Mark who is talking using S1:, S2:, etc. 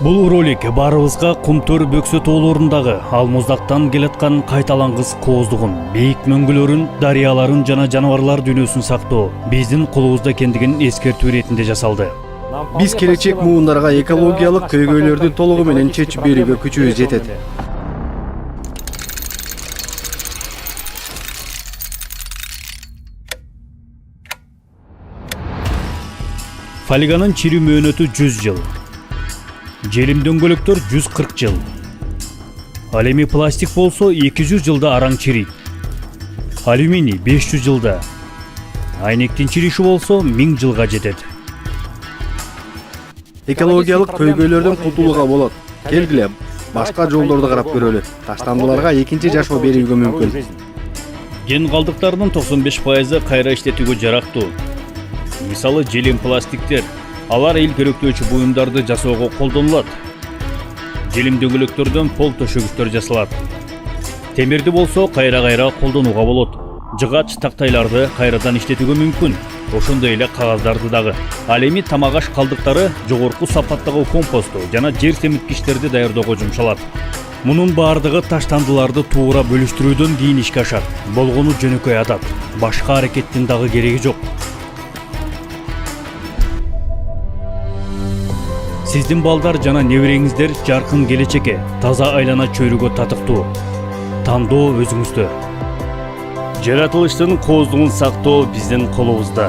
S1: Бул ролик баарыбызга Кумтөр Бөксө тоолорундагы ал муздактан келаткан кайталангыс кооздугун, бейик мөңгүлөрүн, дарыяларын жана жаныбарлар дүйнөсүн сактоо биздин колубузда экендигин эскертүү иретинде жасалды.
S2: Биз келечек муундарга экологиялык көйгөйлөрдү толугу менен чечип берүүгө күчүбүз жетет.
S1: Фольганын чирүү мөөнөтү 100 жыл. Желим дөңгөлөктөр 140 жыл. Ал эми пластик болсо 200 жылда араң чирийт. Алюминий 500 жылда. Айнектин чириши болсо 1000 жылга жетет.
S2: Экологиялык көйгөйлөрдөн кутулууга болот. Келгиле, башка жолдорду карап көрөлү. Таштандыларга экинчи жашоо берүүгө мүмкүн.
S1: Кен калдыктарынын 95% кайра иштетүүгө жарактуу. Мисалы желим пластиктер, алар эл керектөөчү буюмдарды жасоого колдонулат. Желим дөңгөлөктөрдөн пол төшөгүчтөр жасалат. Темирди болсо кайра колдонууга болот. Жыгач тактайларды кайрадан иштетүүгө мүмкүн. Ошондой эле кагаздарды дагы. Ал эми тамак аш калдыктары жогорку сапаттагы компосту жана жер семирткичтерди даярдоого жумшалат. Мунун баардыгы таштандыларды туура бөлүштүрүүдөн кийин ишке ашат. Болгону жөнөкөй адат. Башка аракеттин дагы кереги жок. Сиздин балдар жана небереңиздер жаркын келечекке, таза айлана чөйрөгө татыктуу. Тандоо өзүңүздө. Жаратылыштын кооздугун сактоо биздин колубузда.